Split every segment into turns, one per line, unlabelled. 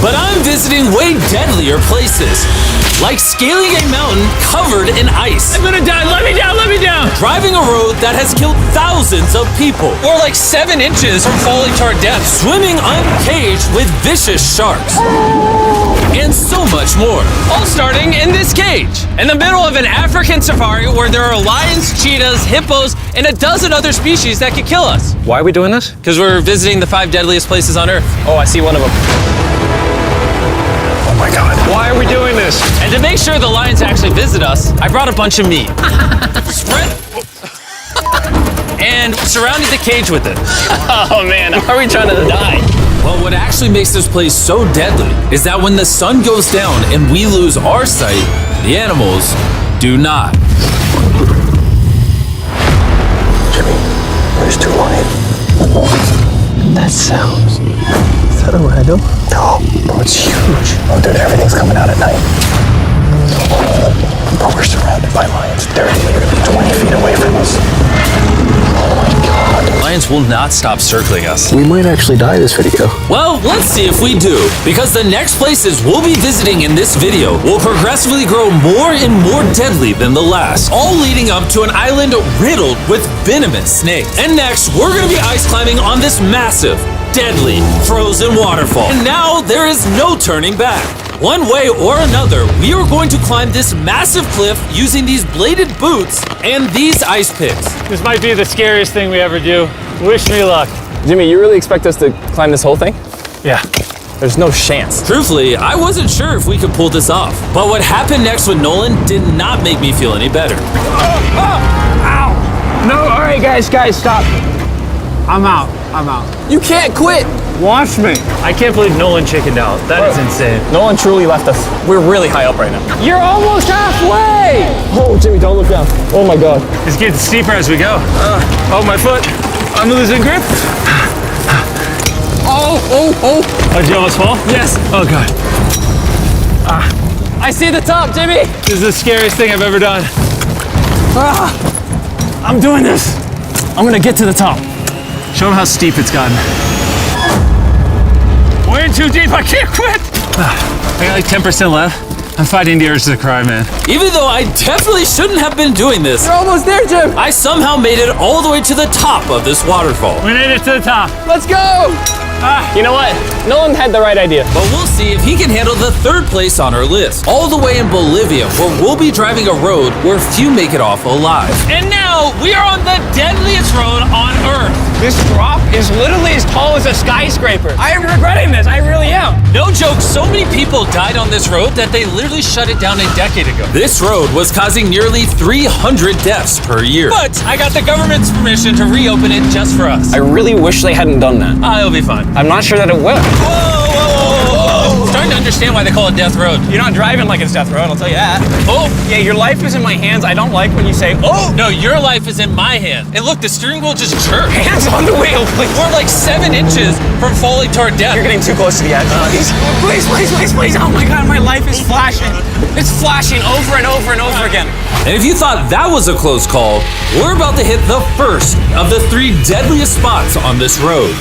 But I'm visiting way deadlier places, like scaling a mountain covered in ice.
I'm gonna die, let me down, let me down!
Driving a road that has killed thousands of people.
Or like 7 inches from falling to our death.
Swimming uncaged with vicious sharks. And so much more.
All starting in this cage, in the middle of an African safari where there are lions, cheetahs, hippos, and a dozen other species that could kill us.
Why are we doing this?
Because we're visiting the 5 deadliest places on Earth.
Oh, I see one of them. Oh my God. Why are we doing this?
And to make sure the lions actually visit us, I brought a bunch of meat. Spread... and surrounded the cage with it.
Oh man, are we trying to die?
But what actually makes this place so deadly is that when the sun goes down and we lose our sight, the animals do not.
Jimmy, there's 2 lions. That sounds... Is that a rhino? No, bro, it's huge. Oh, dude, everything's coming out at night. Bro, we're surrounded by lions. They're literally 20 feet away from us. Oh my God.
Lions will not stop circling us.
We might actually die this video.
Well, let's see if we do, because the next places we'll be visiting in this video will progressively grow more and more deadly than the last, all leading up to an island riddled with venomous snakes. And next, we're gonna be ice climbing on this massive, deadly, frozen waterfall. And now there is no turning back. One way or another, we are going to climb this massive cliff using these bladed boots and these ice picks.
This might be the scariest thing we ever do. Wish me luck.
Jimmy, you really expect us to climb this whole thing?
Yeah.
There's no chance.
Truthfully, I wasn't sure if we could pull this off. But what happened next with Nolan did not make me feel any better.
Ow! No, all right, guys, stop. I'm out.
You can't quit.
Watch me. I can't believe Nolan chickened out. That is insane.
Nolan truly left us. We're really high up right now.
You're almost halfway!
Oh, Jimmy, don't look down. Oh my God.
It's getting steeper as we go. Oh, my foot. I'm losing grip. Oh, did you almost fall?
Yes.
Oh, God.
I see the top, Jimmy.
This is the scariest thing I've ever done. I'm doing this.
I'm gonna get to the top.
Show him how steep it's gotten. We're in too deep, I can't quit! I got like 10% left. I'm fighting the urge to cry, man.
Even though I definitely shouldn't have been doing this,
You're almost there, Jim.
I somehow made it all the way to the top of this waterfall.
We made it to the top.
Let's go. You know what? Nolan had the right idea.
But we'll see if he can handle the 3rd place on our list, all the way in Bolivia, where we'll be driving a road where few make it off alive.
And now we are on the deadliest road on Earth.
This drop is literally as tall as a skyscraper. I am regretting this. I really am.
No joke, so many people died on this road that they literally shut it down a decade ago.
This road was causing nearly 300 deaths per year.
But I got the government's permission to reopen it just for us.
I really wish they hadn't done that.
It'll be fine.
I'm not sure that it will.
Whoa. Starting to understand why they call it Death Road.
You're not driving like it's death road, I'll tell you that.
Oh,
Yeah, your life is in my hands. I don't like when you say, oh,
no, your life is in my hand. And look, the steering wheel just jerked.
hands on the wheel, please.
We're like 7 inches from falling to our death.
You're getting too close to the edge. Please. Oh my God, my life is flashing. It's flashing over and over and over again.
And if you thought that was a close call, we're about to hit the first of the 3 deadliest spots on this road.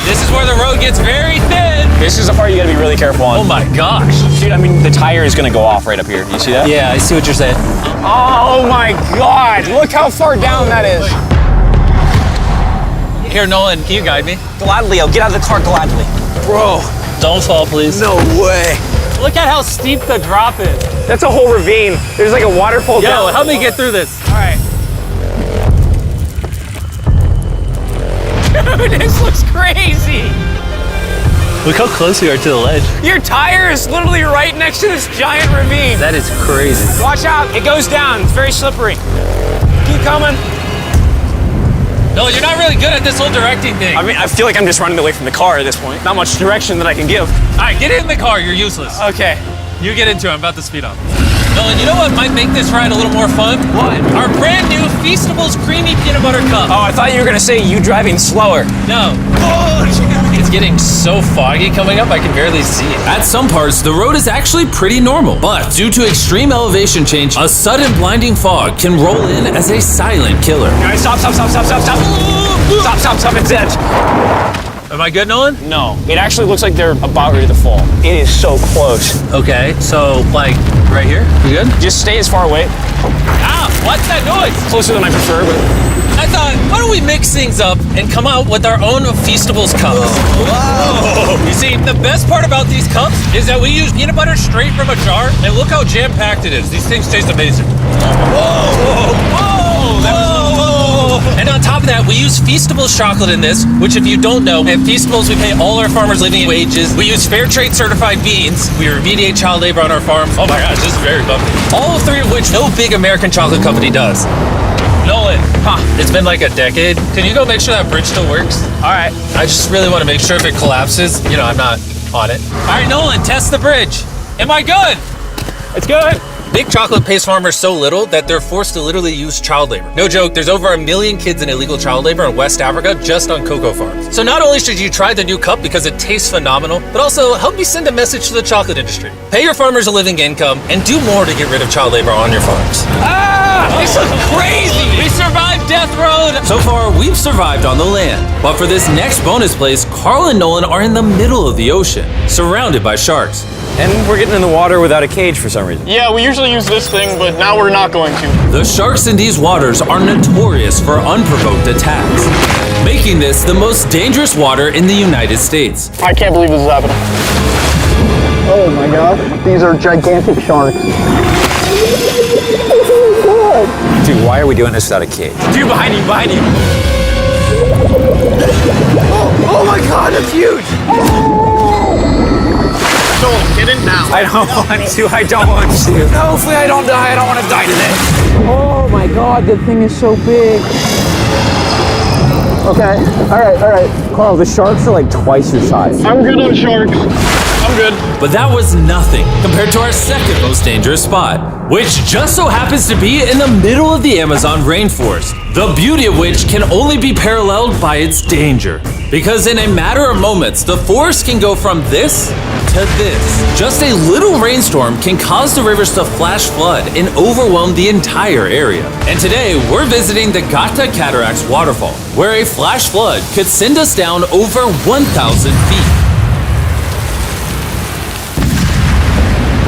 This is where the road gets very thin.
This is the part you gotta be really careful on.
Oh my gosh.
Dude, I mean, the tire is gonna go off right up here. You see that?
Yeah, I see what you're saying.
Oh my God, look how far down that is.
Here, Nolan, can you guide me?
Gladly, I'll get out of the car gladly. Bro,
Don't fall, please.
no way.
Look at how steep the drop is.
That's a whole ravine. There's like a waterfall
Yo,
down.
help me get through this.
All right. Dude, this looks crazy.
Look how close we are to the ledge.
Your tire is literally right next to this giant ravine.
That is crazy.
Watch out, it goes down. It's very slippery. Keep coming.
No, you're not really good at this whole directing thing.
I mean, I feel like I'm just running away from the car at this point. Not much direction that I can give.
All right, get in the car. You're useless.
Okay.
You get into it. I'm about to speed up. Nolan, you know what might make this ride a little more fun?
What?
Our brand new Feastables Creamy Peanut Butter Cup.
Oh, I thought you were gonna say you driving slower.
No. It's getting so foggy coming up, I can barely see it.
At some parts, the road is actually pretty normal, but due to extreme elevation change, a sudden blinding fog can roll in as a silent killer.
All right, stop, it's edge.
Am I good, Nolan?
No, it actually looks like they're about ready to fall. It is so close.
Okay, so like right here? We good?
Just stay as far away.
Ah, what's that noise?
Closer than I prefer, but
I thought, why don't we mix things up and come out with our own Feastables cups? Whoa. You see, the best part about these cups is that we use peanut butter straight from a jar, and look how jam-packed it is. These things taste amazing. Whoa, whoa, whoa, whoa. And on top of that, we use Feastables chocolate in this, which if you don't know, at Feastables, we pay all our farmers living wages. We use fair trade certified beans. We remediate child labor on our farms. Oh my gosh, this is very bumpy. All three of which no big American chocolate company does. Nolan, it's been like a decade. Can you go make sure that bridge still works?
all right.
I just really want to make sure if it collapses, you know, I'm not on it. All right, Nolan, test the bridge. Am I good?
It's good.
Big chocolate pays farmers so little that they're forced to literally use child labor. No joke, there's over 1 million kids in illegal child labor in West Africa just on cocoa farms. So not only should you try the new cup because it tastes phenomenal, but also help me send a message to the chocolate industry. Pay your farmers a living income and do more to get rid of child labor on your farms.
Ah, this is crazy.
We survived Death Road! So far, we've survived on the land. But for this next bonus place, Carl and Nolan are in the middle of the ocean, surrounded by sharks.
And we're getting in the water without a cage for some reason.
Yeah, we usually use this thing, but now we're not going to.
The sharks in these waters are notorious for unprovoked attacks, making this the most dangerous water in the United States.
I can't believe this is happening.
Oh my gosh, these are gigantic sharks.
Dude, why are we doing this without a cage?
Dude, behind you, behind you.
Oh my god, that's huge!
Nolan, get in now.
I don't want to. I don't want to.
No, hopefully I don't die. I don't want to die today.
Oh my god, that thing is so big. Okay, alright.
Carl, the sharks are like twice your size.
I'm good on sharks. I'm good.
But that was nothing compared to our second most dangerous spot, which just so happens to be in the middle of the Amazon rainforest, the beauty of which can only be paralleled by its danger. Because in a matter of moments, the forest can go from this to this. Just a little rainstorm can cause the rivers to flash flood and overwhelm the entire area. And today, we're visiting the Gata Cataracts waterfall, where a flash flood could send us down over 1,000 feet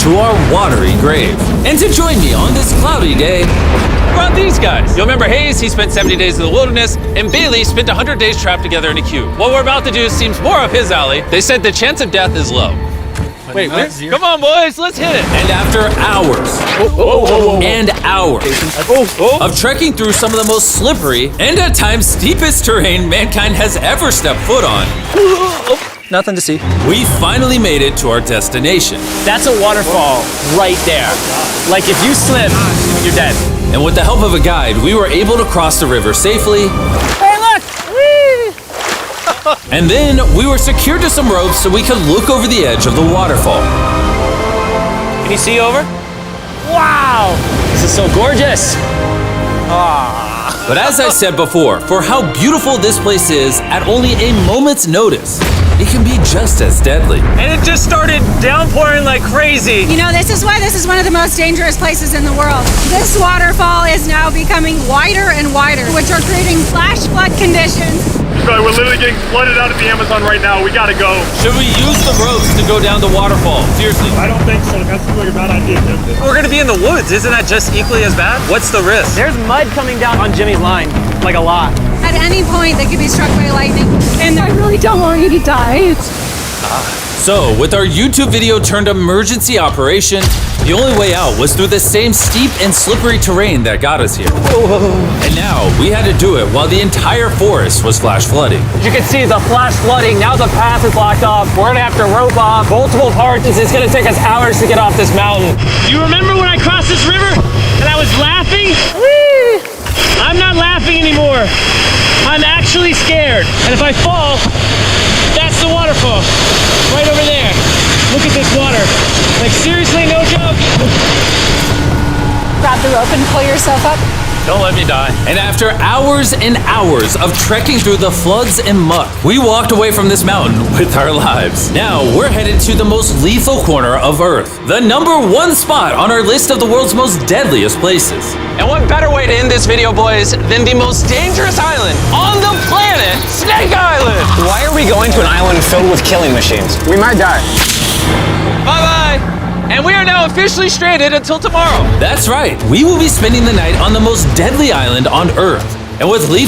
to our watery grave. And to join me on this cloudy day,
What about these guys? You'll remember Hayes, he spent 70 days in the wilderness, and Bailey spent 100 days trapped together in a cube. What we're about to do seems more up his alley. They said the chance of death is low. Wait, come on, boys, let's hit it.
and after hours and hours of trekking through some of the most slippery and at times steepest terrain mankind has ever stepped foot on,
Nothing to see.
we finally made it to our destination.
That's a waterfall right there. Like if you slip, you're dead.
And with the help of a guide, we were able to cross the river safely.
Hey, look! Whee!
And then we were secured to some ropes so we could look over the edge of the waterfall.
Can you see over? Wow! This is so gorgeous.
But as I said before, for how beautiful this place is, at only a moment's notice, it can be just as deadly.
And it just started downpouring like crazy.
You know, this is why this is one of the most dangerous places in the world. This waterfall is now becoming wider and wider, which are creating flash flood conditions.
Sorry, we're literally getting flooded out of the Amazon right now. We gotta go.
Should we use the ropes to go down the waterfall? Seriously.
I don't think so. That seems like a bad idea, Tim.
We're gonna be in the woods. Isn't that just equally as bad? What's the risk?
There's mud coming down on Jimmy's line, like a lot.
At any point, they could be struck by lightning. And I really don't want you to die.
So, with our YouTube video turned emergency operation, the only way out was through the same steep and slippery terrain that got us here. And now, we had to do it while the entire forest was flash flooding.
You can see the flash flooding. Now the path is blocked off. We're gonna have to rope off multiple parts. It's gonna take us hours to get off this mountain.
You remember when I crossed this river and I was laughing? I'm not laughing anymore. I'm actually scared. And if I fall, that's the waterfall. Right over there. Look at this water. Like seriously, no joke.
Grab the rope and pull yourself up.
Don't let me die.
And after hours and hours of trekking through the floods and muck, we walked away from this mountain with our lives. Now we're headed to the most lethal corner of Earth, the #1 spot on our list of the world's most deadliest places.
And what better way to end this video, boys, than the most dangerous island on the planet, Snake Island? Why are we going to an island filled with killing machines? We might die.
Bye-bye. And we are now officially stranded until tomorrow.
That's right, we will be spending the night on the most deadly island on Earth. And with lethal